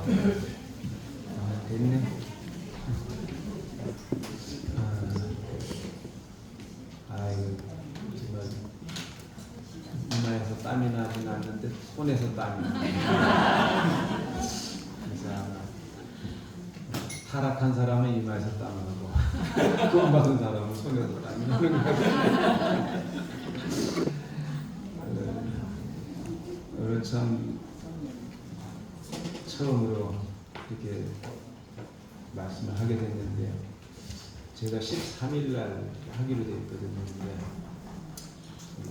됐네. 아이고, 정말 이마에서 땀이 나진 않는데 손에서 땀이 나. 그래서 타락한 사람은 이마에서 땀 나고 구원받은 사람은 손에서 땀이 나는 거예요. 오늘 참 처음으로 이렇게 말씀을 하게 됐는데, 제가 13일 날 하기로 되어 있거든요. 근데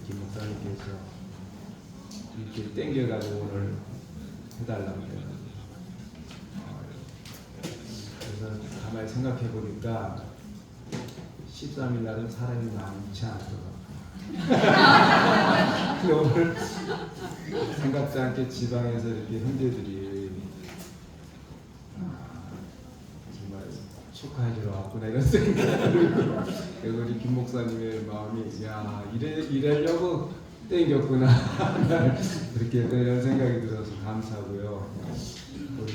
김 목사님께서 이렇게 땡겨가지고 오늘 해달라고 해요. 그래서 가만히 생각해 보니까 13일 날은 사람이 많지 않을 것 같아요. 근데 오늘 생각지 않게 지방에서 이렇게 형제들이 정말 축하해주러 왔구나 이런 생각을. 그리고 우리 김 목사님의 마음이 이래려고 땡겼구나 이렇게 이런 생각이 들어서 감사하고요. 우리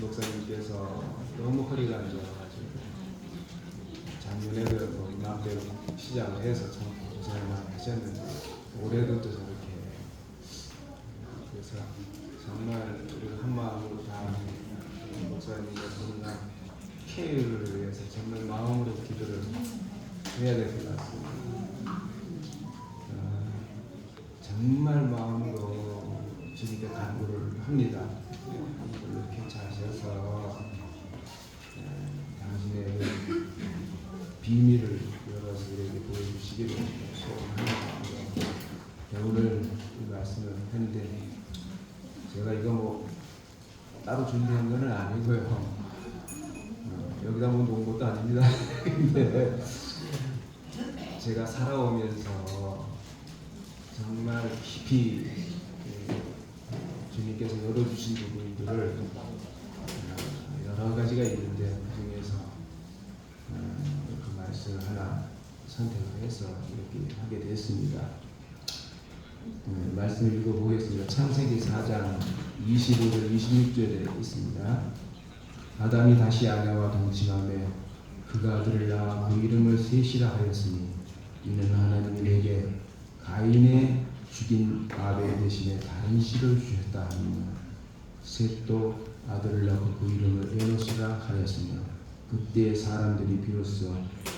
목사님께서 너무 허리가 안 좋아가지고 작년에도 마음대로 시작을 해서 참 고생을 많이 하셨는데 올해도 또 저렇게, 그래서 정말 우리가 한 마음으로 다 목사님의 건강 케어를 위해서 정말 마음으로 기도를 해야 될 것 같습니다. 정말 마음으로 주님께 간구를 합니다. 이렇게 자셔서 당신의 비밀을 열어서 우리에게 보여주시기를 소원합니다. 오늘 이 말씀을 했는데 제가 이거 뭐 따로 준비한 건 아니고요. 여기다 뭐 놓은 것도 아닙니다. 근데 제가 살아오면서 정말 깊이 주님께서 열어주신 부분들을 여러 가지가 있는데 그 중에서 그 말씀을 하나 선택을 해서 이렇게 하게 됐습니다. 말씀 읽어보겠습니다. 창세기 4장 25절 26절에 있습니다. 아담이 다시 아내와 동침하며 그가 아들을 낳아 그 이름을 셋이라 하였으니 이는 하나님이 내게 가인의 죽인 아벨 대신에 다른 씨를 주셨다 하며 셋도 아들을 낳고 그 이름을 에노스라 하였으며 그때 사람들이 비로소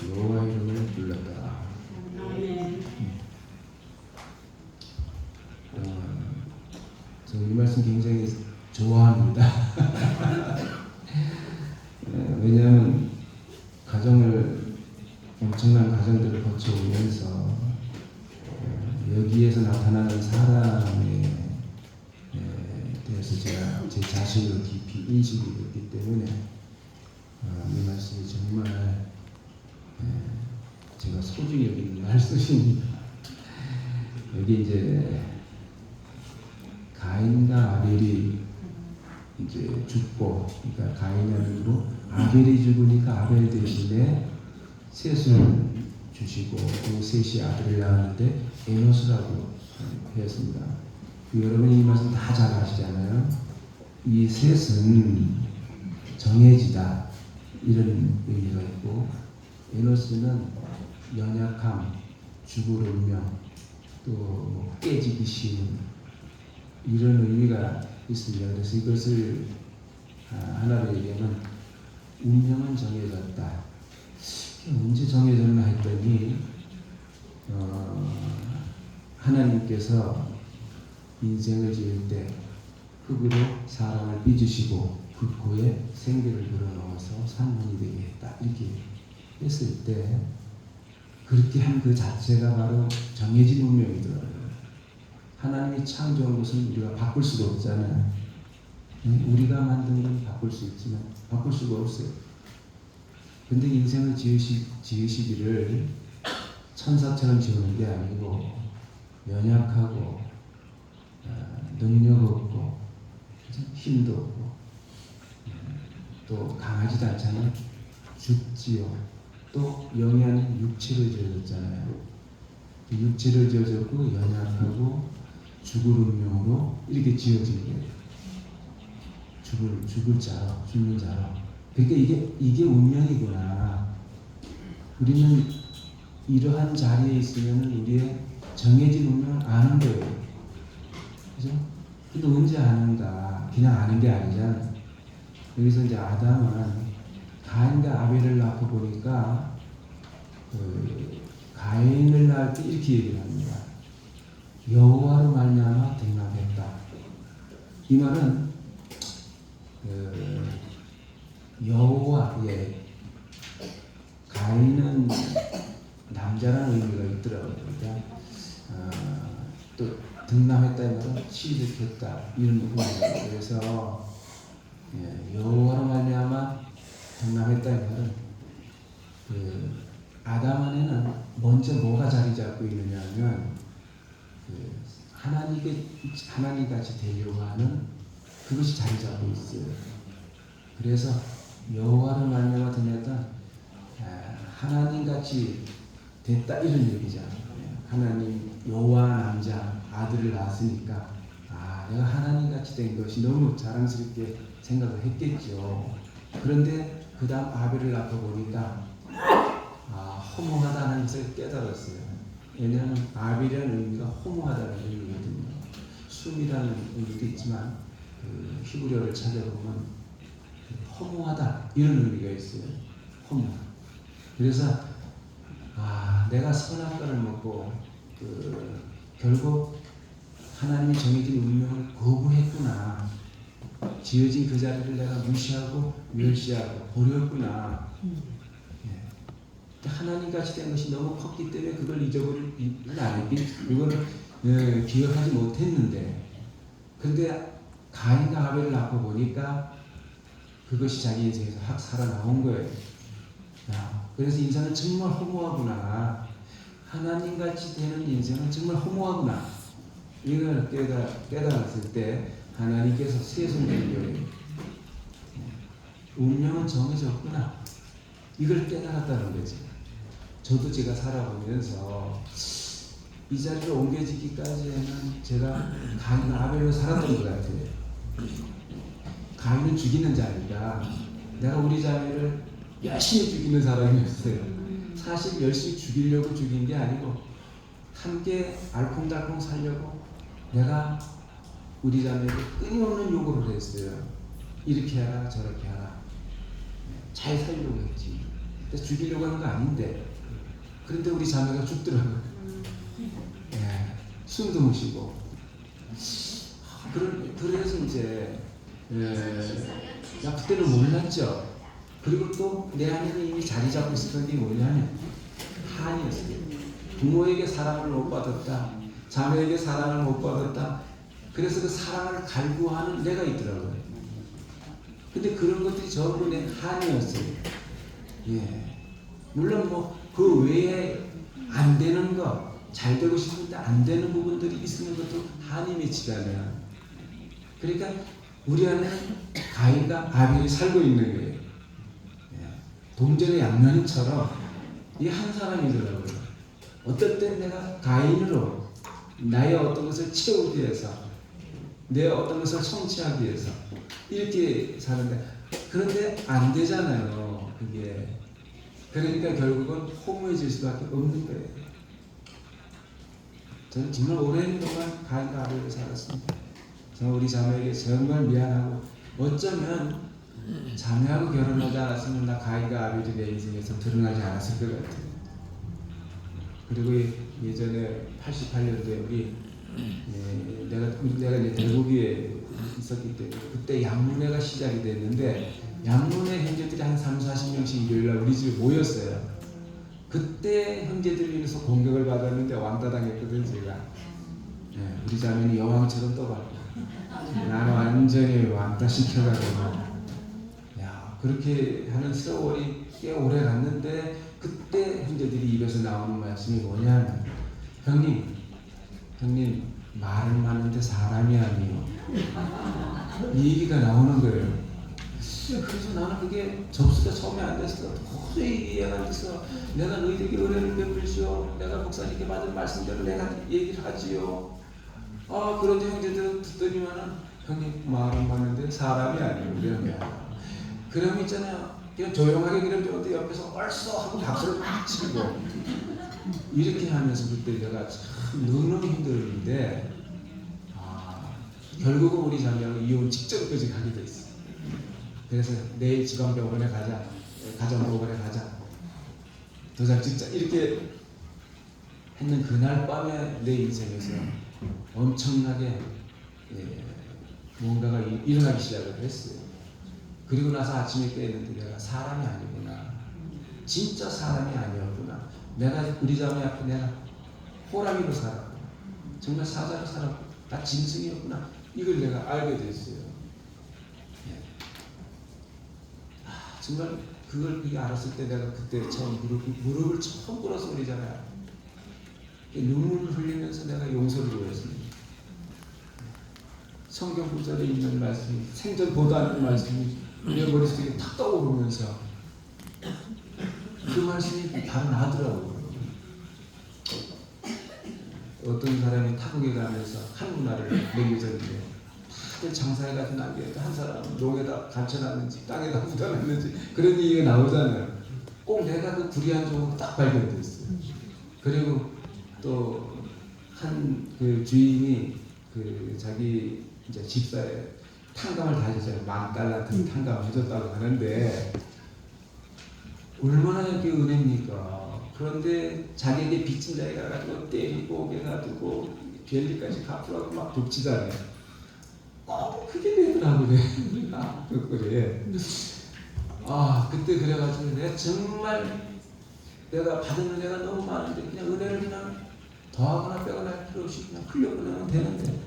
여호와 이름을 불렀다. 저 이 말씀 굉장히 좋아합니다. 왜냐하면 엄청난 가정들을 거쳐오면서 여기에서 나타나는 사람에 대해서 제가 제 자신을 깊이 인식이 됐기 때문에 이 말씀이 정말 제가 소중히 여기는 말씀입니다. 여기 이제 가인과 아벨이 이제 죽고, 그러니까 가인의 이후로 아벨이 죽으니까 아벨 대신에 셋을 주시고 그 셋이 아들을 낳았는데 에노스라고 했습니다. 여러분이 이 말씀 다 잘 아시잖아요. 이 셋은 정해지다 이런 의미가 있고, 에노스는 연약함, 죽을 운명, 또 깨지기 쉬운 이런 의미가 있습니다. 그래서 이것을 하나로 얘기하면 운명은 정해졌다. 언제 정해졌나 했더니 하나님께서 인생을 지을 때 흙으로 사람을 빚으시고 그 코에 생기를 불어넣어서 산문이 되게 했다. 이렇게 했을 때 그렇게 한 그 자체가 바로 정해진 운명이더라고요. 하나님이 창조한 것은 우리가 바꿀 수가 없잖아요. 우리가 만든 건 바꿀 수 있지만 바꿀 수가 없어요. 근데 인생을 지으시기를 천사처럼 지으는 게 아니고 연약하고 능력 없고 힘도 없고 또 강하지도 않잖아요. 죽지요. 또 영이 아닌 육체를 지어졌잖아요. 육체를 지어졌고 연약하고 죽을 운명으로 이렇게 지어진 거예요. 죽을 자로, 죽는 자로. 그러니까 이게 운명이구나. 우리는 이러한 자리에 있으면 우리의 정해진 운명을 아는 거예요. 그죠? 근데 언제 아는가? 그냥 아는 게 아니잖아. 여기서 이제 아담은 가인과 아벨을 낳고 보니까 가인을 낳을 때 이렇게 얘기를 합니다. 여호와로 말미암아 등남했다. 이 말은 여호와, 가인은 남자라는 의미가 있더라고요. 그러니까 또 등남했다는 말은 취득했다 이런 의미예요. 그래서 여호와로 말미암아 등남했다는 말은 아담 안에는 먼저 뭐가 자리 잡고 있느냐면 하나님같이 되려고 하는 그것이 자리 잡고 있어요. 그래서 여호와로 말미암아 등했다, 하나님같이 됐다 이런 얘기잖아요. 하나님 여호와 남자 아들을 낳았으니까 내가 하나님같이 된 것이 너무 자랑스럽게 생각을 했겠죠. 그런데 그 다음 아벨을 낳고 보니까 허무하다는 것을 깨달았어요. 왜냐하면 아벨이라는 의미가 허무하다는 의미거든요. 숨이라는 의미도 있지만 히브리어를 찾아보면 허무하다 이런 의미가 있어요. 허무. 그래서 내가 선한 것을 먹고 결국 하나님이 정해진 운명을 거부했구나. 지어진 그 자리를 내가 무시하고 멸시하고 버렸구나. 하나님같이 된 것이 너무 컸기 때문에 그걸 잊어버리는 아니기, 이거는 기억하지 못했는데, 근데 가인과 아벨을 낳고 보니까 그것이 자기 인생에서 확 살아나온 거예요. 그래서 인생은 정말 허무하구나. 하나님같이 되는 인생은 정말 허무하구나. 이걸 깨달았을 때 하나님께서 새 손을 열어요. 운명은 정해졌구나. 이걸 깨달았다는 거지. 저도 제가 살아보면서 이 자리로 옮겨지기까지는 제가 가인과 아벨로 살았던 것 같아요. 가인은 죽이는 자리가, 내가 우리 자매를 열심히 죽이는 사람이었어요. 사실 열심히 죽이려고 죽인 게 아니고 함께 알콩달콩 살려고 내가 우리 자매를 끊임없는 요구를 했어요. 이렇게 하라 저렇게 하라. 잘 살려고 했지. 근데 죽이려고 하는 거 아닌데, 그런데 우리 자매가 죽더라고요. 숨도 못 쉬고. 그래서 이제 나 그때는 몰랐죠. 그리고 또 내 안에는 이미 자리 잡고 있었던 게 뭐냐면 한이었어요. 부모에게 사랑을 못 받았다, 자매에게 사랑을 못 받았다. 그래서 그 사랑을 갈구하는 내가 있더라고요. 근데 그런 것들이 전부 내 한이었어요. 물론 뭐 그 외에 안 되는 거, 잘 되고 싶은데 안 되는 부분들이 있는 것도 한이 맺히잖아요. 그러니까 우리 안에 가인과 아벨이 살고 있는 거예요. 동전의 양면처럼 이 한 사람이더라고요. 어떨 땐 내가 가인으로 나의 어떤 것을 채우기 위해서, 내 어떤 것을 성취하기 위해서 이렇게 사는데, 그런데 안 되잖아요. 그게. 그러니까 결국은 허무해질 수밖에 없는 거예요. 저는 정말 오랜 동안 가인과 아벨로 살았습니다. 저는 우리 자매에게 정말 미안하고, 어쩌면 자매하고 결혼하지 않았으면 나 가인과 아벨이 내 인생에서 드러나지 않았을 것 같아요. 그리고 예전에 88년도에 우리 내가 이제 대구에 있었기 때문에 그때 양문회가 시작이 됐는데, 양문회 형제들이 한 30-40명씩 일요일날 우리 집에 모였어요. 그때 형제들을 위해서 공격을 받았는데 왕따당했거든 제가. 우리 자매는 여왕처럼 떠받고 나는 완전히 왕따시켜가지고, 그렇게 하는 세월이 꽤 오래 갔는데, 그때 형제들이 입에서 나오는 말씀이 뭐냐면, 형님 말은 많은데 사람이 아니에요. 이 얘기가 나오는 거예요. 그래서 나는 그게 접수가 처음에 안 됐어. 도저히 이해가 안 됐어. 내가 너희들에게 은혜를 베풀시오. 내가 목사님께 받은 말씀대로 내가 얘기를 하지요. 그런데 형제들은 듣더니만은, 형님 말은 맞는데 사람이 아니에요. 그러면 그럼 있잖아요. 그냥 조용하게 그럼 옆에서 얼쏘 하고 박수를 막 치고 이렇게 하면서 그때 내가 참 너무너무 힘들었는데 결국은 우리 자녀가 이혼 직전까지 가게 됐어요. 그래서 내일 지방병원에 가자, 가정보건에 가자, 도장 찍자 이렇게 했는 그날 밤에 내 인생에서 엄청나게 뭔가가 일어나기 시작을 했어요. 그리고 나서 아침에 깨는데 내가 사람이 아니구나. 진짜 사람이 아니었구나. 내가 우리 자매 앞에 내가 호랑이로 살았구나. 정말 사자로 살았구나. 나 짐승이었구나. 이걸 내가 알게 됐어요. 정말 그걸 알았을 때 내가 그때 처음 무릎을 처음 꿇어서 우리 자매 앞에 눈물을 흘리면서 내가 용서를 구했습니다. 성경 구절에 있는 말씀이 생전보다는 말씀이 내 머릿속에 탁 떠오르면서 그 말씀이 바로 나더라고요. 어떤 사람이 타국에 가면서 한 문화를 먹여줬는데 다들 장사해가지고 남겨도 한 사람은 농에다 감춰놨는지 땅에다 묻어놨는지 그런 얘기가 나오잖아요. 꼭 내가 그 불의한 종으로 딱 발견됐어요. 그리고 또 한 그 주인이 그 자기 이제 집사에 탕감을 다 해줬어요. $10,000 탕감을 해줬다고 하는데 얼마나 이렇게 은혜입니까? 그런데 자기에게 빚진 자가 가지고 때리고 해가지고 별리까지 갚으라고 막 독치잖아요. 그게 되더라고요. 그거래. 그때 그래가지고 내가 정말 내가 받은 은혜가 너무 많은데 그냥 은혜를 그냥 더하거나 빼거나 할 필요 없이 그냥 흘려보내면 되는데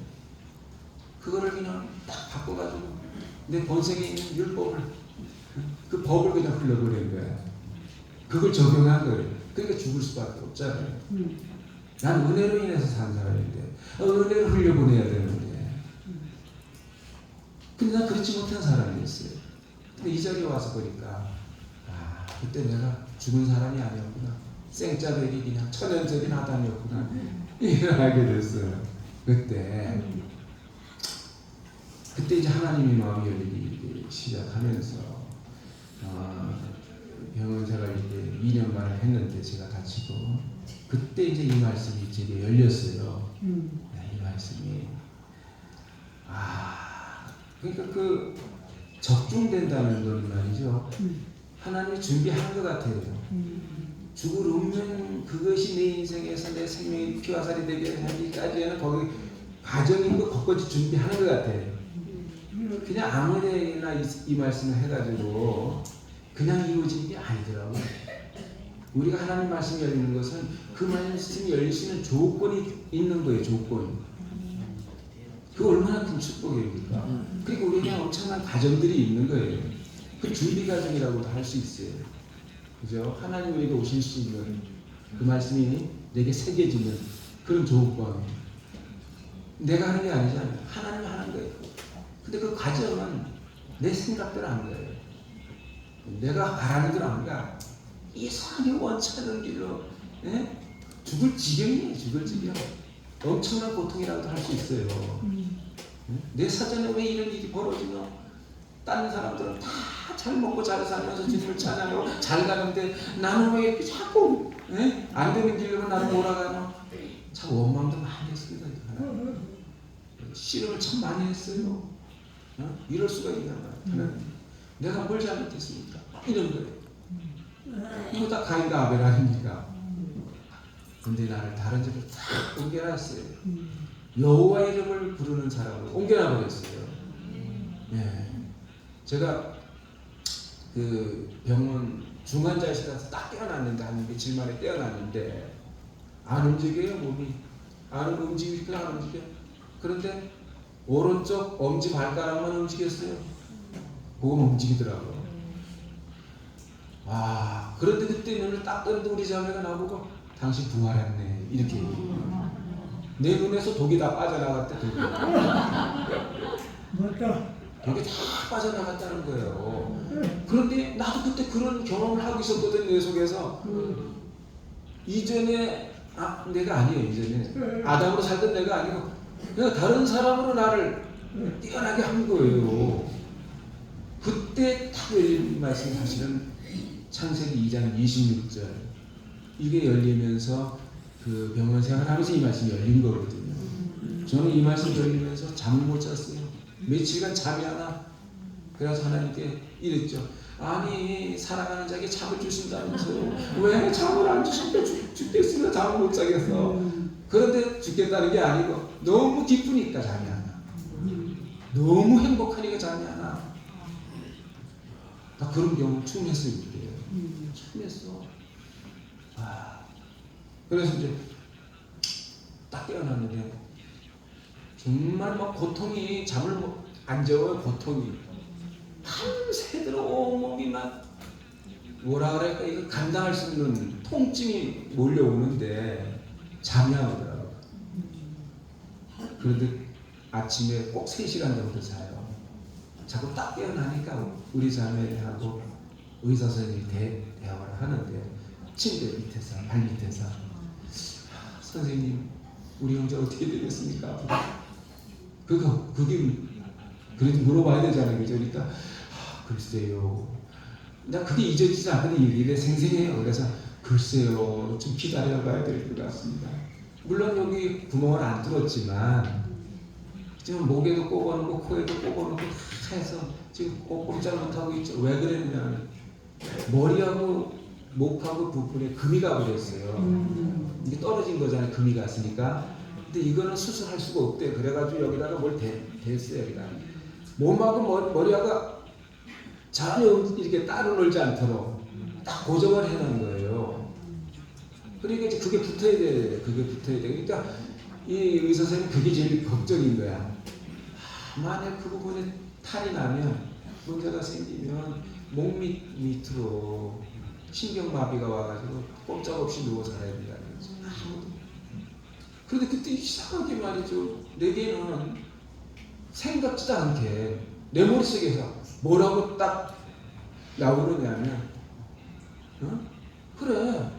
그거를 그냥 딱 바꿔가지고 내 본색에 있는 율법을 그 법을 그냥 흘려보낸 거야. 그걸 적용한 거예요. 그러니까 죽을 수밖에 없잖아요. 난 은혜로 인해서 산 사람인데 은혜를 흘려보내야 되는데 근데 난 그렇지 못한 사람이었어요. 근데 이 자리에 와서 보니까 그때 내가 죽은 사람이 아니었구나. 생짜배기 그냥 천연적인 아담이었구나. 이걸 알게 됐어요. 그때 이제 하나님이 마음이 열리기 시작하면서 병원 생활 이제 2년 만에 했는데 제가 다치고 그때 이제 이 말씀이 제게 열렸어요. 이 말씀이 그러니까 그 적중된다는 건 말이죠. 하나님이 준비한 것 같아요. 죽을 운명 그것이 내 인생에서 내 생명이 피와 살이 되게 하기까지는 거기 과정이고 거기까지 준비하는 것 같아요. 그냥 아무데나 이 말씀을 해가지고 그냥 이루어지는 게 아니더라고요. 우리가 하나님 말씀이 열리는 것은 그 말씀이 열릴 수 있는 조건이 있는 거예요. 조건. 그 얼마나 큰 축복입니까? 그리고 우리에게 엄청난 과정들이 있는 거예요. 그 준비 과정이라고도 할 수 있어요. 그죠? 하나님 우리에게 오실 수 있는 그 말씀이 내게 새겨지는 그런 조건. 내가 하는 게 아니잖아요. 하나님이 하는 거예요. 근데 그 과정은 내 생각대로 하는 거예요. 내가 바라는 대로 안 가. 이상하게 원치 않은 길로 죽을 지경이에요. 죽을 지경. 엄청난 고통이라고도 할 수 있어요. 내 사전에 왜 이런 일이 벌어지냐? 다른 사람들은 다 잘 먹고 잘 살면서 주님을 찬양하고 잘 가는데 나는 왜 이렇게 자꾸 안 되는 길로 나는 몰아가냐? 참 원망도 많이 했습니다. 씨름을 참 많이 했어요. 이럴 수가 있나 봐요. 내가 뭘 잘못했습니까? 이런 거예요. 이거 다 가인과 아벨 아닙니까? 근데 나를 다른 집으로 탁 옮겨놨어요. 여호와 이름을 부르는 사람으로 옮겨놔 버렸어요. 제가 그 병원 중환자에 있어서 딱 깨어났는데 한 며칠 만에 깨어났는데 안 움직여요. 몸이 안 움직이니까 안 움직여. 그런데 오른쪽 엄지 발가락만 움직였어요. 그건 움직이더라고요. 그런데 그때 눈을 딱 뜨는데 우리 자매가 나보고 당신 부활했네 이렇게 얘기해요. 내 눈에서 독이 다 빠져나갔대. 맞다. 독이 다 빠져나갔다는 거예요. 그런데 나도 그때 그런 경험을 하고 있었거든. 내 속에서. 이전에 내가 아니에요. 이전에 아담으로 살던 내가 아니고 내가 다른 사람으로 나를 뛰어나게 한 거예요. 그때 딱 열린 말씀이 사실은 창세기 2장 26절 이게 열리면서 그 병원 생활하면서 이 말씀이 열린 거거든요. 저는 이 말씀 열리면서 잠을 못 잤어요. 며칠간 잠이 안 와. 그래서 하나님께 이랬죠. 아니 사랑하는 자에게 잠을 주신다면서요. 왜 잠을 안 주신다? 죽겠으면 잠을 못 자겠어. 그런데 죽겠다는 게 아니고 너무 기쁘니까 잠이 안 와. 너무 행복하니까 잠이 안 와. 나 그런 경우 처음 했어요. 처음 했어. 그래서 이제 딱 깨어났는데 정말 막 고통이 잠을 안 재워요. 고통이 밤새도록 온몸이 막 뭐라 그럴까 이거 감당할 수 없는 통증이 몰려오는데 잠이 안 오더라고요. 그런데 아침에 꼭 3시간 정도 자요. 자꾸 딱 깨어나니까 우리 자매하고 의사 선생님이 대화를 하는데 침대 밑에서 발 밑에서 선생님 우리 형제 어떻게 되겠습니까? 그게 그래도 물어봐야 되잖아요. 그죠? 그러니까 글쎄요. 나 그게 잊어지지 않거든요. 이게 생생해요. 그래서 글쎄요. 좀 기다려봐야 될 것 같습니다. 물론 여기 구멍을 안 뚫었지만 지금 목에도 꼽아놓고 코에도 꼽아놓고 다 해서 지금 꼼꼼짝 못하고 있죠. 왜 그랬냐면 머리하고 목하고 부분에 금이 가버렸어요. 이게 떨어진 거잖아요. 금이 갔으니까. 근데 이거는 수술할 수가 없대요. 그래가지고 여기다가 뭘 댔어요. 여기다. 몸하고 머리하고 전혀 이렇게 따로 놀지 않도록 딱 고정을 해놓은 거예요. 그러니까 이제 그게 붙어야 돼. 그게 붙어야 돼. 그러니까 이 의사 선생님 그게 제일 걱정인 거야. 만약 그 부분에 탈이 나면 문제가 생기면 목 밑으로 신경마비가 와가지고 꼼짝없이 누워 살아야 된다는 거죠. 그런데 그때 이상하게 말이죠. 내게는 생각지도 않게 내 머릿속에서 뭐라고 딱 나오느냐면 그래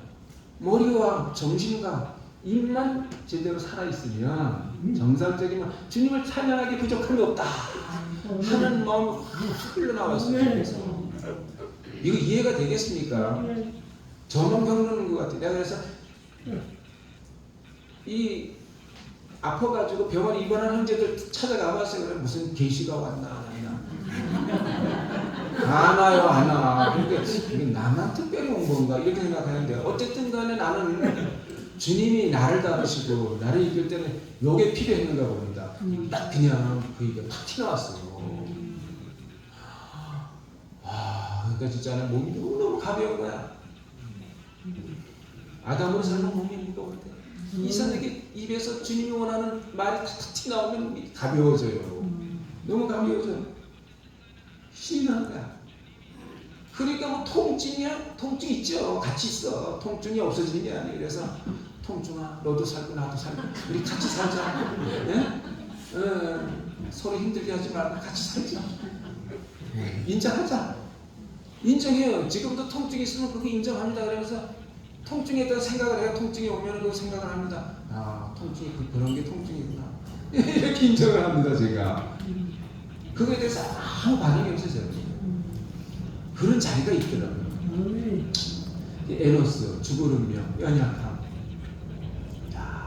머리와 정신과 입만 제대로 살아있으면 정상적이면 주님을 찬양하기 부족한 게 없다 하는 마음이 확 흘러나왔어요. 이거 이해가 되겠습니까? 저만 겪는 것 같아요. 내가 그래서 이 아파가지고 병원 입원한 형제들 찾아가봤어요. 그래 무슨 계시가 왔나 안 와요. 안 와. 그러니까 이게 나만 특별히 온 건가 이렇게 생각하는데 어쨌든 간에 나는 주님이 나를 다루시고 나를 이길 때는 요게 필요했는가 봅니다. 딱 그냥 그 얘기가 탁 튀어나왔어요. 그러니까 진짜 몸이 너무 가벼운 거야. 아담으로 살면 몸이 무거울 때 이사에게 입에서 주님이 원하는 말이 탁탁 튀어나오면 가벼워져요. 너무 가벼워져. 신이 나는 거야. 그러니까 뭐 통증이야? 통증 있죠. 같이 있어. 통증이 없어지는 게 아니에요. 그래서 통증아 너도 살고 나도 살고 우리 같이 살자. 네? 서로 힘들게 하지 말고 같이 살자. 인정하자. 인정해요. 지금도 통증이 있으면 그거 인정합니다. 그러면서 통증에 대한 생각을 해야 통증이 오면 그 생각을 합니다. 아 통증이 그런 게 통증이구나. 이렇게 인정을 합니다. 제가. 그거에 대해서 아무 반응이 없어져요. 그런 자리가 있더라고요. 에너스, 죽으름명, 연약함.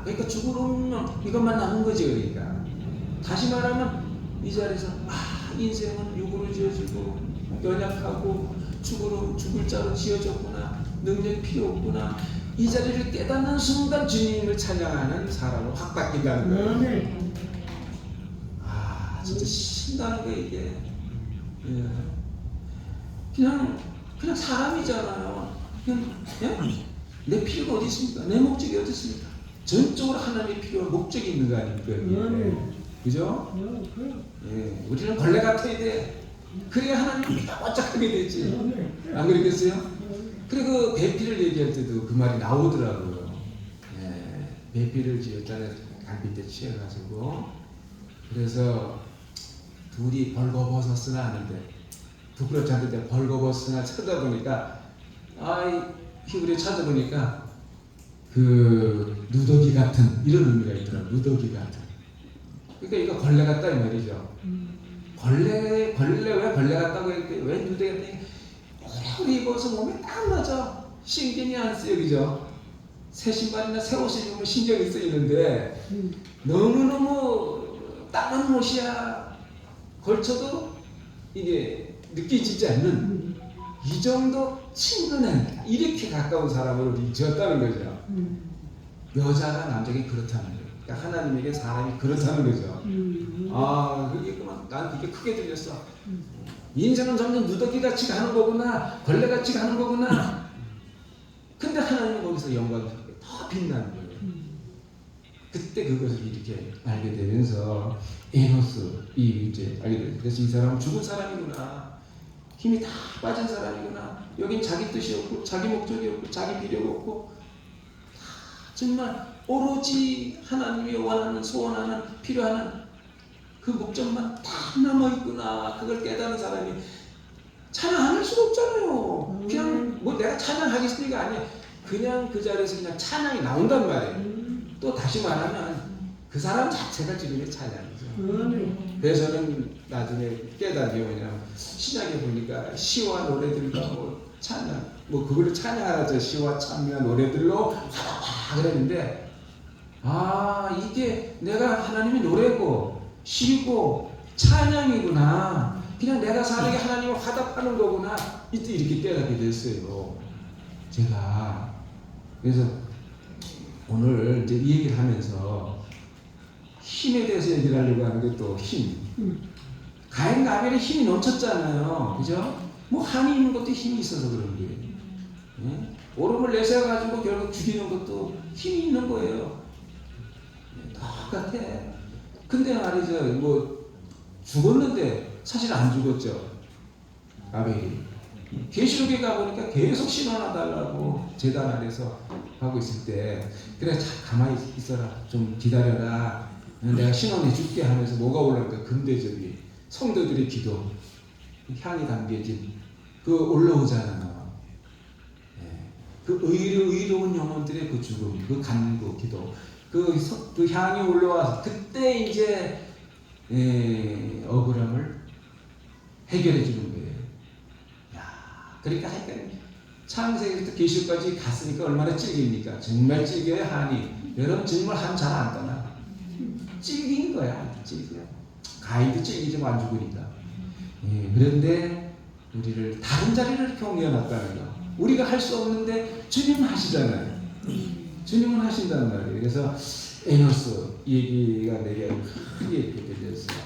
그러니까 죽으름명 이것만 남은 거지. 그러니까 다시 말하면 이 자리에서 인생은 육으로 지어지고 연약하고 죽을 자로 지어졌구나. 능력이 필요 없구나. 이 자리를 깨닫는 순간 주님을 찬양하는 사람으로 확 바뀐다는 거예요. 진짜 신나는 거예요 이게. 그냥 사람이잖아요. 그냥 내 필요가 어디 있습니까? 내 목적이 어디 있습니까? 전적으로 하나님의 필요와 목적이 있는 거 아닙니까? 그죠? 우리는 벌레 같아야 돼. 그래야 하나님이 깜짝하게 되지. 안 그러겠어요? 그리고 배필을 얘기할 때도 그 말이 나오더라고요. 배필을 지었잖아요. 갈빗대 취해가지고. 그래서 둘이 벌거벗었으나 하는데 부끄럽지 않은데 벌거벗으나 찾아보니까 히브리어 찾아보니까 그 누더기 같은 이런 의미가 있더라고요. 누더기 같은. 그러니까 이거 걸레 같다 이 말이죠. 걸레 왜 걸레 같다고 했더니 왜 누대 했더니 오래 입어서 몸에 딱 맞아. 신경이 안 쓰여, 그죠? 새 신발이나 새 옷을 입으면 신경이 쓰이는데 너무너무 따뜻한 옷이야 걸쳐도 이게 느껴지지 않는 이 정도 친근한 이렇게 가까운 사람으로 잊었다는 거죠. 여자가 남자에게 그렇다는 거예요. 그러니까 하나님에게 사람이 그렇다는 거죠. 아, 그게 난 그게 크게 들렸어. 인생은 점점 누더기같이 가는 거구나, 걸레같이 가는 거구나. 근데 하나님은 거기서 영광스럽게 더 빛나는 거예요. 그때 그것을 이렇게 알게 되면서 에노스 이 이제 알게 돼요. 그래서 이 사람은 죽은 사람이구나, 힘이 다 빠진 사람이구나. 여긴 자기 뜻이 없고 자기 목적이 없고 자기 필요가 없고 정말 오로지 하나님이 원하는 소원하는 필요하는 그 목적만 다 남아있구나. 그걸 깨닫는 사람이 찬양 안 할 수가 없잖아요. 그냥 뭐 내가 찬양하겠으니까 아니야. 그냥 그 자리에서 그냥 찬양이 나온단 말이에요. 또 다시 말하면 그 사람 자체가 지금의 찬양이죠. 그래서 저는 나중에 깨닫는 게 뭐냐면 신약에 보니까 시와 노래들과 뭐 찬양 뭐 그걸로 찬양하죠. 시와 찬미와 노래들로 하라 그랬는데 아 이게 내가 하나님의 노래고 시고 찬양이구나. 그냥 내가 사는 게 하나님을 화답하는 거구나. 이때 이렇게 깨닫게 됐어요. 제가 그래서 오늘 이제 이 얘기를 하면서 힘에 대해서 얘기를 하려고 하는 게 또 힘. 가인과 아벨의 힘이 넘쳤잖아요. 그죠? 뭐 한이 있는 것도 힘이 있어서 그런 거예요. 예? 오름을 내세워가지고 결국 죽이는 것도 힘이 있는 거예요. 똑같아. 근데 말이죠. 뭐 죽었는데 사실 안 죽었죠. 아벨이. 계시록에 가보니까 계속 신원하 달라고 제단 아래서 하고 있을 때 그래 가만히 있어라 좀 기다려라 내가 신원해 줄게 하면서 뭐가 올라올까 근대적인 성도들의 기도 향이 담겨진 그 올라오잖아요. 그 의로운 영혼들의 그 죽음 그 간구 기도 그 향이 올라와서 그때 이제 억울함을 해결해 주는 거예요. 그러니까 하여튼 창세기부터 계시록까지 갔으니까 얼마나 찔깁니까? 정말 찔겨요 한이. 여러분 정말 한 잘 안 떠나. 찔긴 거야. 찔겨. 가인도 찔기지만 안 죽으니까. 그런데 우리를 다른 자리를 이렇게 옮겨놨다는 거. 우리가 할 수 없는데 주님은 하시잖아요. 주님은 하신다는 말이에요. 그래서 에노스 얘기가 내게 크게 이렇게 들렸어요.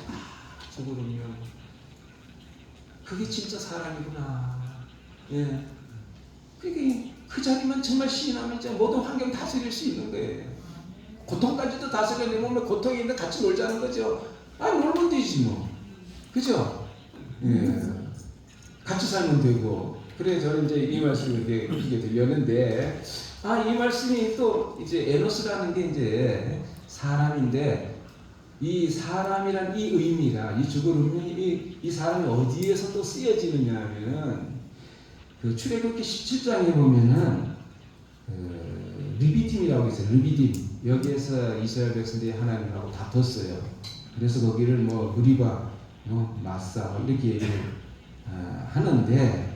죽으면요. 그게 진짜 사람이구나. 예. 그게 그 자리만 정말 신하면 모든 환경 다스릴 수 있는 거예요. 고통까지도 다스려 내 몸에 고통이 있는데 같이 놀자는 거죠. 아니 놀면 되지 뭐. 그죠? 예. 같이 살면 되고. 그래 저는 이제 이 말씀을 이렇게 들렸는데 이 말씀이 또 이제 에노스라는 게 이제 사람인데 이 사람이란 이 의미가 이 죽은 운명이 이 사람이 어디에서 또 쓰여지느냐 하면은 그 출애굽기 17장에 보면은 르비딤이라고 있어요. 르비딤 여기에서 이스라엘 백성들이 하나님하고 다퉜어요. 그래서 거기를 뭐 무리바, 마사 이렇게 얘기를 하는데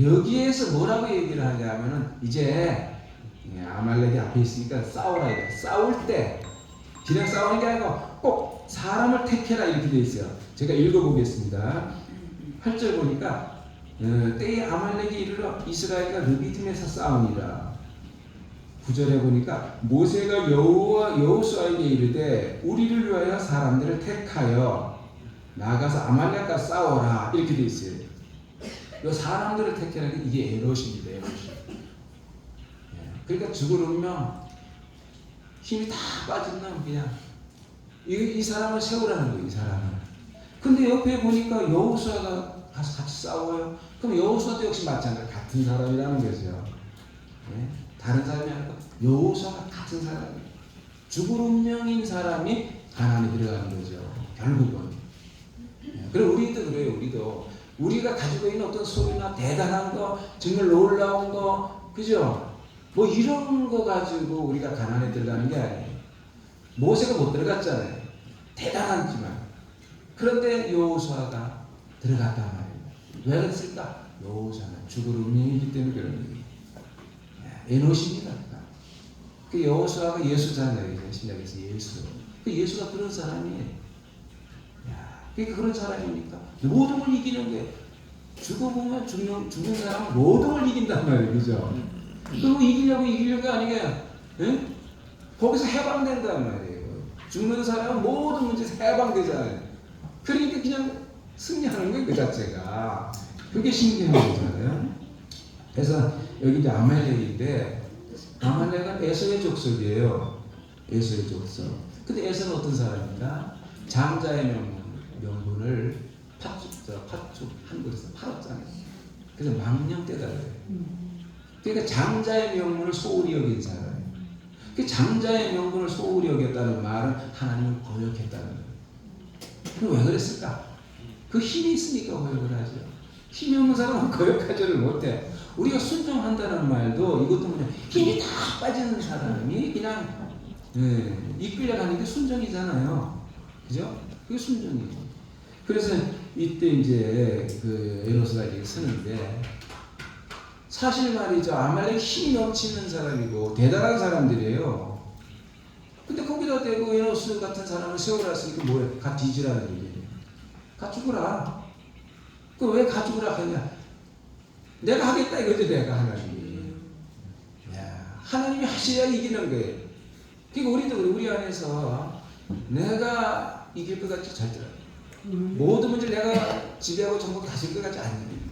여기에서 뭐라고 얘기를 하냐면은 이제 아말렉이 앞에 있으니까 싸우라 이거. 싸울 때 그냥 싸우는 게 아니고 꼭 사람을 택해라 이렇게 돼 있어요. 제가 읽어보겠습니다. 8절 보니까 때에 아말렉이 이르러 이스라엘과 르비딤에서 싸우니라. 9절에 보니까 모세가 여호수아에게 이르되 우리를 위하여 사람들을 택하여 나가서 아말렉과 싸워라 이렇게 돼 있어요. 이 사람들을 택하라는 게 이게 에롯입니다. 에롯. 그러니까 죽을 운명 힘이 다 빠진 놈 그냥 이 사람을 세우라는 거예요. 이 사람을. 근데 옆에 보니까 여호수아가 가서 같이 싸워요. 그럼 여호수아도 역시 마찬가지로 같은 사람이라는 거죠. 네? 다른 사람이 아니고 여호수아가 같은 사람이에요. 죽을 운명인 사람이 가나안에 들어가는 거죠. 결국은. 네? 그럼 우리도 그래요. 우리가 가지고 있는 어떤 소리나 대단한 거, 정말 놀라운 거, 그죠? 뭐 이런 거 가지고 우리가 가나안에 들어가는 게 아니에요. 모세가 못 들어갔잖아요. 대단하지만 그런데 여호수아가 들어갔단 말이에요. 왜 그랬을까? 여호수아는 죽을 운명이기 때문에 그런 얘기예요. 에노시입니다. 그 여호수아가 예수잖아요. 신약에서 예수. 그 예수가 그런 사람이에요. 그러니까 그런 사람이니까 모든 걸 이기는 게 죽어보면 죽는 사람은 모든 걸 이긴단 말이에요. 그죠? 그리고 이기려고 아니게 거기서 해방된단 말이에요. 죽는 사람은 모든 문제에서 해방되잖아요. 그러니까 그냥 승리하는 거예요. 그 자체가. 그게 신기한 거잖아요. 그래서 여기 이제 아말렉인데 아말렉은 에서의 족속이에요. 에서의 족속. 근데 에서는 어떤 사람인가? 장자의 명분을 팥죽 한 그릇에 팔았잖아요. 그래서 망령되다 그래요. 그러니까 장자의 명분을 소홀히 여긴 사람이에요. 그 장자의 명분을 소홀히 여겼다는 말은 하나님을 거역했다는 거예요. 그럼 왜 그랬을까? 그 힘이 있으니까 거역을 하죠. 힘이 없는 사람은 거역하지를 못해. 우리가 순종한다는 말도 이것도 뭐냐, 힘이 다 빠지는 사람이 그냥 이끌려가는 게 순종이잖아요. 그죠? 그게 순종이죠. 그래서 이때 이제 그 에노스가 이제 쓰는데 사실 말이죠. 아말렉 힘이 넘치는 사람이고 대단한 사람들이에요. 근데 거기다 대고 에노스 같은 사람을 세워놨으니까 뭐해? 가 뒤지라는 얘기예요. 가 죽으라. 그 왜 가 죽으라 하냐? 내가 하겠다 이거지. 내가 하나님이. 하나님이 하셔야 이기는 거예요. 그러니까 우리도 그래. 우리 안에서 내가 이길 것 같지 절대 모든 문제를 내가 지배하고 전부 가질 것 같지 않아요.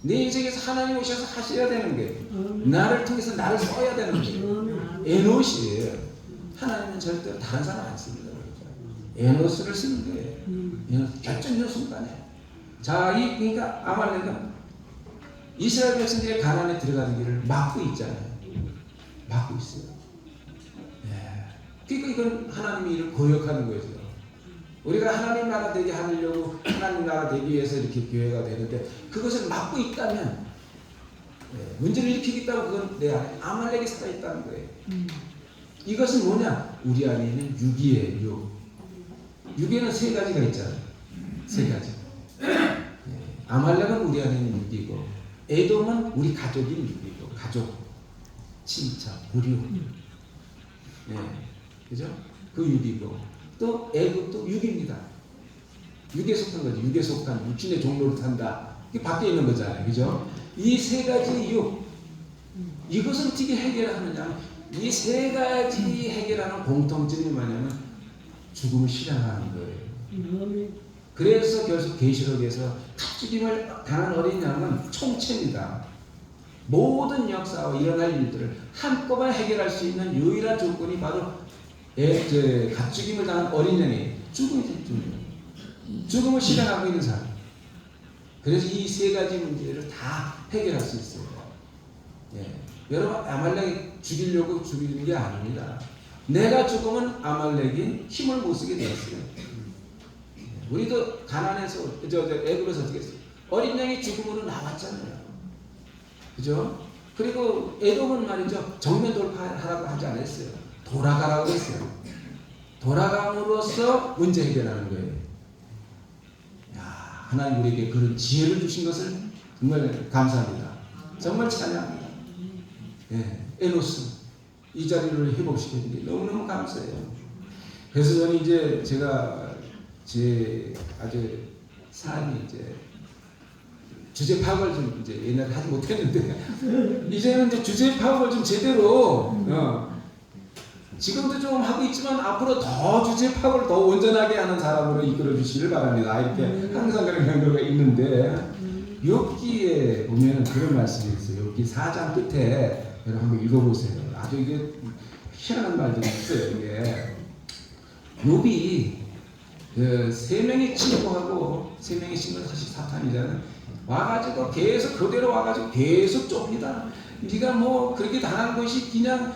내 인생에서 하나님 오셔서 하셔야 되는 거예요. 나를 통해서 나를 써야 되는 거예요. 에노시예요. 하나님은 절대로 다른 사람 안 씁니다. 에노스를 쓰는 거예요. 결정적 순간에. 자, 그러니까 아말렉은 이스라엘 백성들이 가나안에 들어가는 길을 막고 있잖아요. 막고 있어요. 그러니까 이건 하나님이 이를 고역하는 거죠. 우리가 하나님 나라 되게 하려고 하나님 나라 되기 위해서 이렇게 교회가 되는데 그것을 막고 있다면 문제를 일으키겠다고 그건 내 안에 아말렉이 살아있다는 거예요. 이것은 뭐냐? 우리 안에 있는 육이에요. 육에는 세 가지가 있잖아요. 세 가지. 아말렉은 우리 안에 있는 육이고 에돔은 우리 가족인 육이고 가족, 친척, 부류. 그죠? 그 육이고 또 애굽도 육입니다. 육에 속한 거죠. 육에 속한 육신의 종로를 탄다. 이게 밖에 있는 거잖아요. 그죠? 이 세 가지 육. 이것을 어떻게 해결하느냐? 이 세 가지 해결하는 공통점이 뭐냐면 죽음을 실현하는 거예요. 그래서 결국 계시록에서 탑죽임을 당한 어린 양은 총체입니다. 모든 역사와 일어날 일들을 한꺼번에 해결할 수 있는 유일한 조건이 바로 갑죽임을 당한 어린 양이 죽음을 실현하고 있는 사람. 그래서 이 세 가지 문제를 다 해결할 수 있어요. 여러분, 아말렉이 죽이려고 죽이는 게 아닙니다. 내가 죽으면 아말렉이 힘을 못 쓰게 되었어요. 우리도 가나안에서 애굽에서 어떻게 했어요? 어린 양이 죽음으로 나왔잖아요. 그죠? 그리고 에돔은 말이죠. 정면 돌파하라고 하지 않았어요. 돌아가라고 했어요. 돌아감으로써 문제 해결하는 거예요. 하나님 우리에게 그런 지혜를 주신 것을 정말 감사합니다. 정말 찬양합니다. 에노스 이 자리를 회복시켜준 게 너무너무 감사해요. 그래서 저는 이제 제가 제 아주 삶이 이제 주제 파악을 좀 이제 옛날에 하지 못했는데 이제는 이제 주제 파악을 좀 제대로 지금도 좀 하고 있지만 앞으로 더 주제 파악을 더 온전하게 하는 사람으로 이끌어 주시길 바랍니다. 이렇게 항상 그런 경우가 있는데 욥기에 보면은 그런 말씀이 있어요. 욥기 4장 끝에 여러분 한번 읽어보세요. 아주 이게 희한한 말들이 있어요. 이게 욥이 세 명이 친구하고 세 명이 친구는 사실 사탄이잖아요. 와가지고 계속 그대로 와가지고 계속 좁니다. 네가 뭐 그렇게 당한 것이 그냥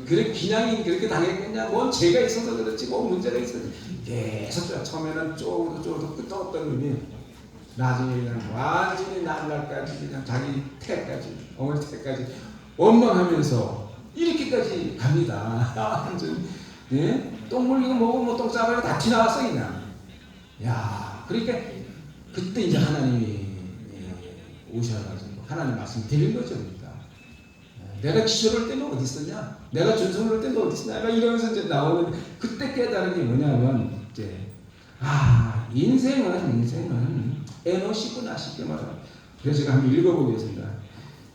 그래 그냥이 그렇게 당했겠냐? 뭔 죄가 있어서 그렇지, 뭐 문제가 있어서 계속 처음에는 쪼도 끝도 없던 놈이 나중에 그냥 완전히 날날까지 그냥 자기 태까지 어머니 태까지 원망하면서 이렇게까지 갑니다. 완전 똥 물리고 뭐고 뭐 똥 싸버리고 다 튀나왔어 그냥. 야, 그러니까 그때 이제 하나님이 오셔가지고 하나님 말씀 드린 거죠. 그러니까 내가 기절할 때는 어디 있었냐? 내가 준성할 때는 어디 있었냐? 이러면서 이제 나오는 그때 깨달은 게 뭐냐면 이제 인생은 에너시구나 싶게 말합니다. 그래서 제가 한번 읽어보겠습니다.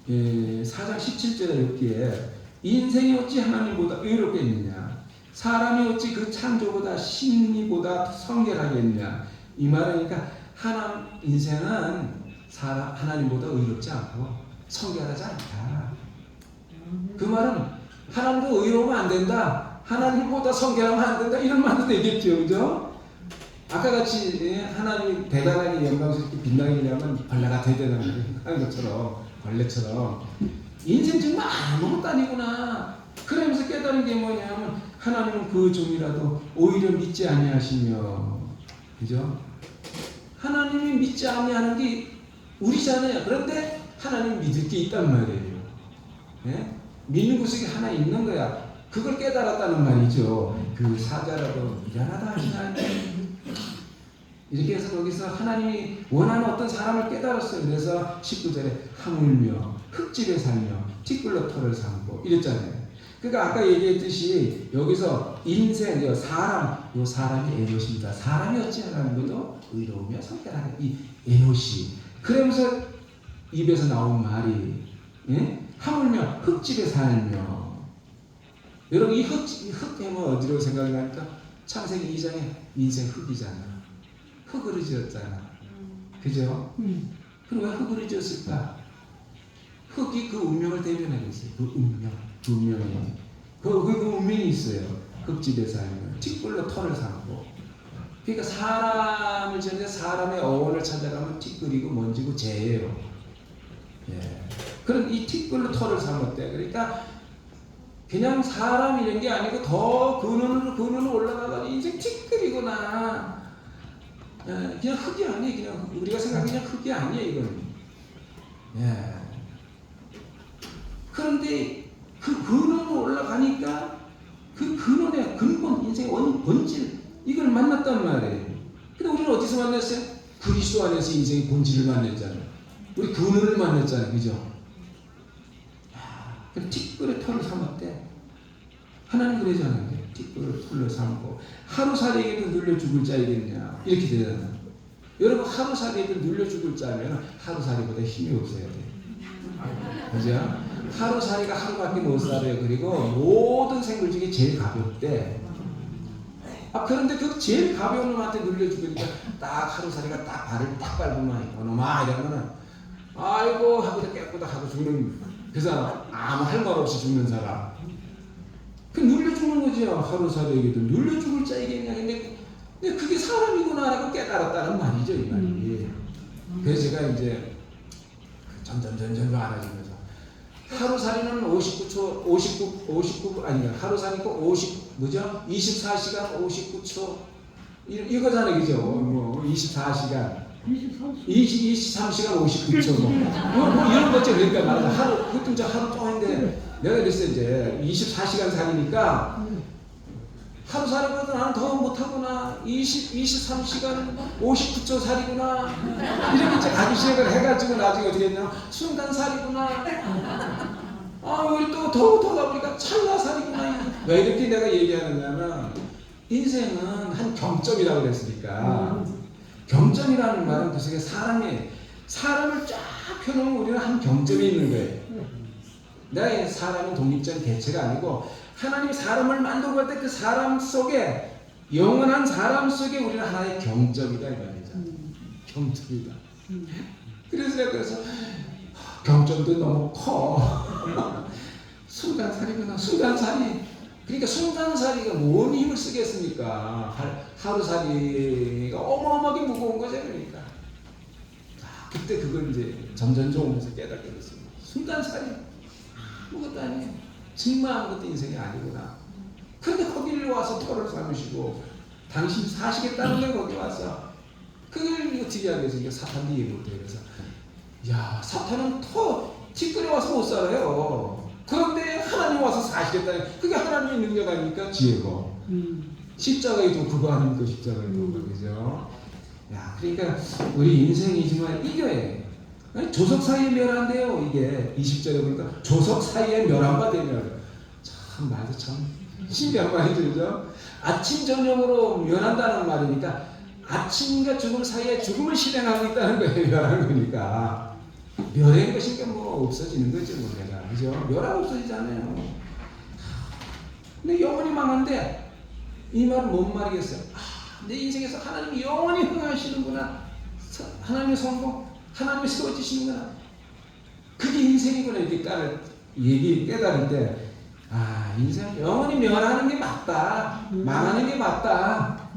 4장 17절에 여기에 인생이 어찌 하나님보다 의롭겠느냐? 사람이 어찌 그 창조보다 심리보다 성결하겠느냐? 이 말은 그러니까 인생은 하나님보다 의롭지 않고 성결하지 않다. 그 말은 하나님도 의로우면 안 된다. 하나님보다 성결하면 안 된다. 이런 말도 되겠죠. 그죠? 아까 같이 하나님이 대단하게 영광스럽게 빛나기려면 벌레가 대단한 것처럼 벌레처럼 인생 정말 아무것도 아니구나. 그러면서 깨달은 게 뭐냐면 하나님은 그 종이라도 오히려 믿지 아니하시며, 그죠? 하나님이 믿지 아니하는 게 우리잖아요. 그런데 하나님 믿을 게 있단 말이에요. 네? 믿는 구석이 하나 있는 거야. 그걸 깨달았다는 말이죠. 그 사자라도 미련하다 하시나요? 이렇게 해서 거기서 하나님이 원하는 어떤 사람을 깨달았어요. 그래서 19절에 하물며 흙집에 살며 티끌로 털을 삼고 이랬잖아요. 그러니까 아까 얘기했듯이 여기서 인생, 사람이 에노시입니다. 사람이 어찌 하나는 것도 의로우며 성결하게 이 에노시. 그러면서 입에서 나온 말이 하물며 흙집에 살며. 여러분 이 흙 하면 어디로 생각이 나니까 창세기 2장에 인생 흙이잖아. 흙으로 지었잖아. 그죠? 그럼 왜 흙으로 지었을까? 흙이 그 운명을 대변하고 있어요. 그 운명이. 그 운명이 있어요. 흙집에 살면 티끌로 털을 삼고. 그러니까 사람을 지는데 사람의 어원을 찾아가면 티끌이고 먼지고 재예요. 예. 그럼 이 티끌로 털을 삼았대. 그러니까 그냥 사람 이런 게 아니고 더 근원으로 올라가서 인생 티끌이구나. 예, 그냥 흙이 아니에요. 그냥 우리가 생각하는 그냥 흙이 아니에요. 이건. 예. 그런데 그 근원으로 올라가니까 그 근원의 근본, 인생의 본질 이걸 만났단 말이에요. 근데 우리는 어디서 만났어요? 그리스도 안에서 인생의 본질을 만났잖아요. 우리 근원을 만났잖아요. 그죠? 그럼 티끌의 털을 삼았대. 하나님 그러잖아요. 티끌을 털로 삼고 하루살이에게도 눌려 죽을 자이겠냐 이렇게 되잖아요. 여러분 하루살이에게도 눌려 죽을 자면 하루살이보다 힘이 없어야 돼요. 그죠? 하루살이가 하루밖에 못 살아요. 그리고 모든 생물 중에 제일 가볍대. 그런데 그 제일 가벼운 놈한테 눌려 죽으니까 딱 하루살이가 딱 발을 딱 밟으면 이놈아 이러면은 아이고 하고 깨끗하다 하고 죽는 그 사람. 아무 할 말 없이 죽는 사람. 그 눌려 죽는 거죠. 하루살이에게도 눌려 죽을 자이겠냐. 근데 그게 사람이구나라고 깨달았다는 말이죠. 이 말이. 그래서 제가 이제 점점 알아지면서 하루살이는 59 아니야. 하루살이고 24시간 59초 이거잖아요. 그죠? 뭐 24시간 23시간 59초 뭐 이런 거죠. 그러니까 말하자 하루 그것도 이제 하루 동안인데 내가 그랬어요. 이제 24시간 살이니까 하루 살이보다 나는 더 못하구나. 23시간 59초 살이구나. 이렇게 이제 가기 시작을 해가지고 나중에 어떻게 했냐면 순간 살이구나. 우리 또 더 가보니까 찰나 살이구나. 왜 이렇게 내가 얘기하느냐면 인생은 한 경점이라고 그랬으니까 경점이라는 말은 그 속에 사람을 쫙 펴놓으면 우리는 한 경점이 있는 거예요. 내가 사람은 독립적인 개체가 아니고 하나님이 사람을 만들고 할 때 그 사람 속에 영원한 사람 속에 우리는 하나의 경점이다 이 말이죠. 경점이다. 그래서 경점도 너무 커. 순간살이구나. 순간살이. 그러니까 순간살이가 뭔 힘을 쓰겠습니까? 하루살이가 어마어마하게 무거운 거죠. 그러니까 그때 그걸 이제 점점 오면서 깨닫게 됐습니다. 순간살이 아무것도 아니에요. 정말 아무것도 인생이 아니구나. 그런데 거기를 와서 털을 삼으시고 당신 사시겠다는 게 거기 와서 그걸 어떻게 하겠어요? 사탄도 이해 못해요. 그래서 야 사탄은 티끌에 와서 못 살아요. 그런데 하나님 와서 사시겠다는 그게 하나님의 능력 아닙니까? 지혜고. 십자가의 도 그거 아닙니까? 십자가의 도가 그죠? 야, 그러니까 우리 인생이 정말 이게 아니, 조석 사이에 멸한대요. 이게 20절에 보니까 조석 사이에 멸한바 되면 참 말도 참 신기한 말이죠, 그죠? 아침 저녁으로 멸한다는 말이니까 아침과 죽음 사이에 죽음을 실행하고 있다는 거예요. 멸하는 거니까 멸한 것이니까 뭐 없어지는 거죠, 뭐 내가 그죠? 멸하고 없어지잖아요. 근데 영원히 망한데 이 말은 뭔 말이겠어요? 내 인생에서 하나님이 영원히 흥하시는구나. 하나님의 성공, 하나님이 세워지시는구나. 그게 인생이구나. 이렇게 깨달을 때, 인생 영원히 멸하는 게 맞다. 망하는 게 맞다.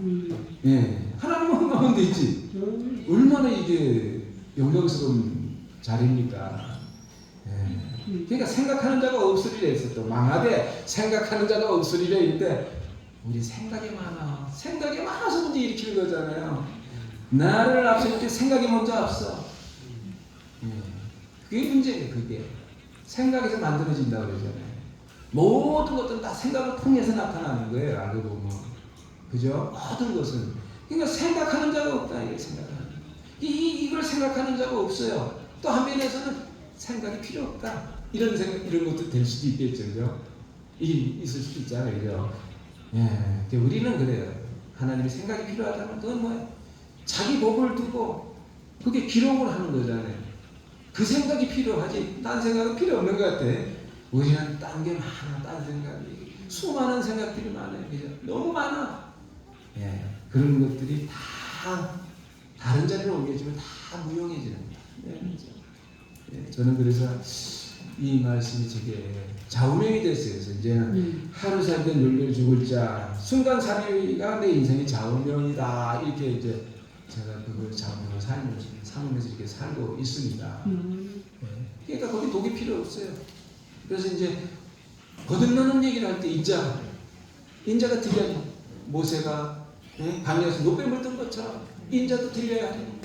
예. 하나님은 흥하면 되지. 얼마나 이게 영광스러운 자리입니까? 예. 그러니까 생각하는 자가 없으리라 했어. 또 망하되 생각하는 자가 없으리라 했는데, 우리 생각이 많아. 생각이 많아서 문제 일으키는 거잖아요. 나를 앞설 때 생각이 먼저 앞서. 그게 문제예요. 그게 생각에서 만들어진다고 그러잖아요. 모든 것들은 다 생각을 통해서 나타나는 거예요. 알고 보면 그죠? 모든 것은. 그러니까 생각하는 자가 없다. 이게 생각하는 이걸 생각하는 자가 없어요. 또 한면에서는 생각이 필요 없다. 이런 생각, 이런 것도 될 수도 있겠죠. 그죠? 있을 수도 있잖아요. 그죠? 예, 우리는 그래요. 하나님의 생각이 필요하다면 그건 뭐예요? 자기 복을 두고 그게 기록을 하는 거잖아요. 그 생각이 필요하지 딴 생각은 필요 없는 것 같아. 우리는 딴 게 많아. 딴 생각이 수많은 생각들이 많아요. 그죠? 너무 많아. 예, 그런 것들이 다 다른 자리로 옮겨지면 다 무용해지는 거예요. 예, 저는 그래서 이 말씀이 제게 좌우명이 됐어요. 그래서 이제는 하루 살던 열렬 죽을 자, 순간살이가 내 인생의 좌우명이다. 이렇게 이제 제가 그걸 좌우명을 삼으면서 이렇게 살고 있습니다. 네. 그러니까 거기 독이 필요 없어요. 그래서 이제 거듭나는 얘기를 할 때 인자가 들려야 모세가 강에서 노뱀을 뜬 것처럼 인자도 들려야 하는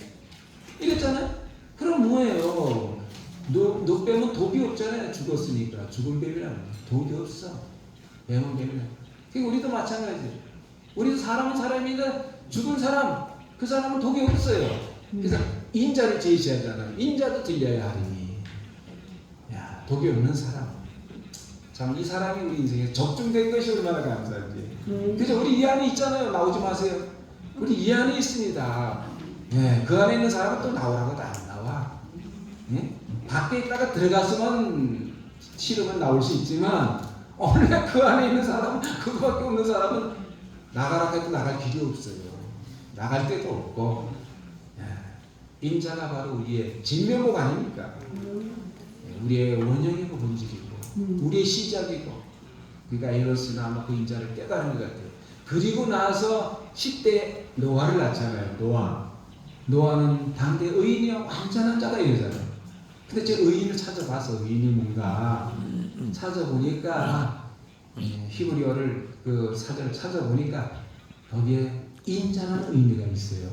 이랬잖아요. 그럼 뭐예요? 노뱀은 독이 없잖아요. 죽었으니까. 죽은 뱀이라는 독이 없어. 뱀은 뱀이라. 그러니까 우리도 마찬가지예요. 우리도 사람은 사람인데 죽은 사람, 그 사람은 독이 없어요. 그래서 인자를 제시하잖아요. 인자도 들려야 하리니. 야, 독이 없는 사람. 참, 이 사람이 우리 인생에 적중된 것이 얼마나 감사한지. 그죠? 우리 이 안에 있잖아요. 나오지 마세요. 우리 이 안에 있습니다. 예, 그 안에 있는 사람은 또 나오라고 다 안 나와. 예? 밖에 있다가 들어갔으면 싫으면 나올 수 있지만 원래 그 안에 있는 사람은 그거밖에 없는 사람은 나가라 해도 나갈 길이 없어요. 나갈 데도 없고. 인자가 바로 우리의 진면목 아닙니까? 우리의 원형이고 본질이고 우리의 시작이고 그러니까 에노스나 아마 그 인자를 깨달은 것 같아요. 그리고 나서 10대 노아를 낳잖아요. 노아는 당대 의인이야 완전한 자다 이러잖아요. 근데 제 의인을 찾아봐서 의인이 뭔가 찾아보니까 히브리어를 그 사전을 찾아보니까 거기에 인자라는 의미가 있어요.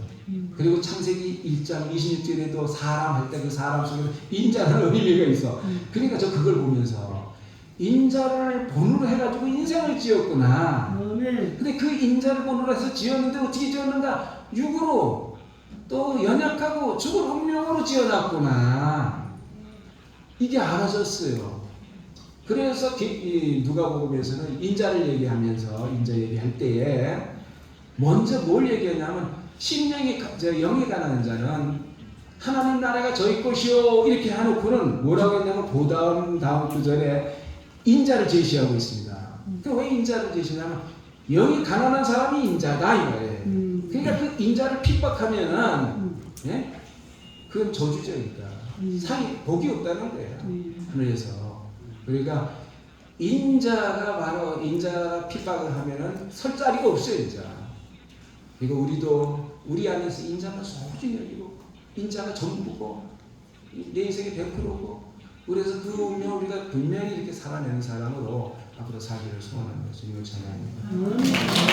그리고 창세기 1장 26절에도 사람 할 때 그 사람 속에 인자라는 의미가 있어. 그러니까 저 그걸 보면서 인자를 본으로 해가지고 인생을 지었구나. 근데 그 인자를 본으로 해서 지었는데 어떻게 지었는가? 육으로 또 연약하고 죽을 운명으로 지어놨구나. 이게 알아졌어요. 그래서 누가복음에서는 인자를 얘기하면서 인자 얘기할 때에 먼저 뭘 얘기하냐면 심령이 영에 가난한 자는 하나님 나라가 저희 것이요 이렇게 해놓고는 뭐라고 했냐면 그 다음 구절에 인자를 제시하고 있습니다. 왜 인자를 제시하냐면 영이 가난한 사람이 인자다 이 말이에요. 그러니까 그 인자를 핍박하면은 그건 저주적이다. 상이 복이 없다는 거예요. 그래서 그러니까 인자가 바로 인자 핍박을 하면은 설 자리가 없어요. 인자. 그러니까 우리도 우리 안에서 인자가 소중히 여기고 인자가 전부고 내 인생의 100%고 그래서 그 운명 우리가 분명히 이렇게 살아내는 사람으로 앞으로 살기를 소원합니다. 주님을 찬양합니다.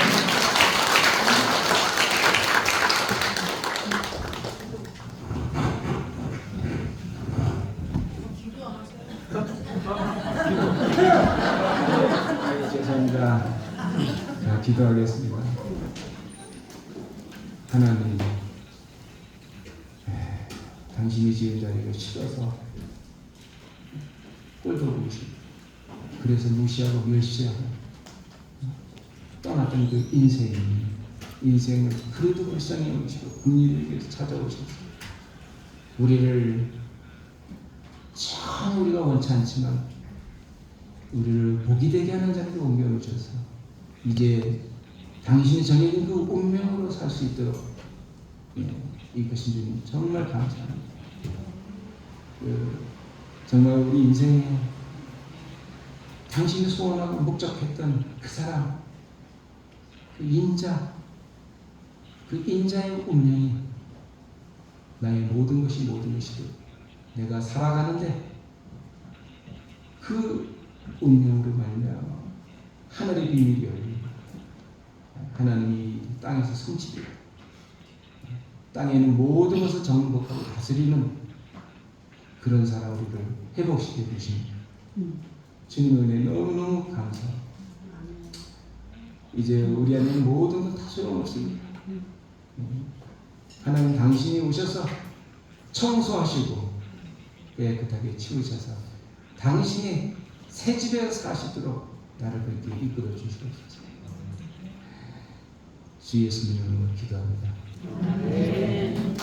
죄송합니다. 자, 기도하겠습니다. 하나님, 당신이 지은 자리가 싫어서 꼴도 보기 싫어. 그래서 무시하고 멸시하고 떠났던 그 인생을 그래도 불쌍히 여기시고 긍휼히 위해서 찾아오셔서 우리를 참 우리가 원치 않지만 우리를 복이 되게 하는 자리로 옮겨오셔서 이제 당신이 정해진 그 운명으로 살 수 있도록 이것이 주님 정말 감사합니다. 정말 우리 인생에 당신이 소원하고 목적했던 그 사람, 그 인자의 운명이 나의 모든 것이고 내가 살아가는데 그 운명으로 말미암아 하늘의 비밀이 열리고 하나님이 땅에서 성취되고 땅에는 모든 것을 정복하고 다스리는 그런 사람 우리를 회복시켜 주십니다. 주님의 은혜 너무너무 감사합니다. 이제 우리 안에 모든 것 다 소용없습니다. 하나님 당신이 오셔서 청소하시고 깨끗하게 치우셔서 당신이 새 집에 사시도록 나를 그렇게 이끌어 주시옵소서. 주 예수님의 이름으로 기도합니다. 아멘.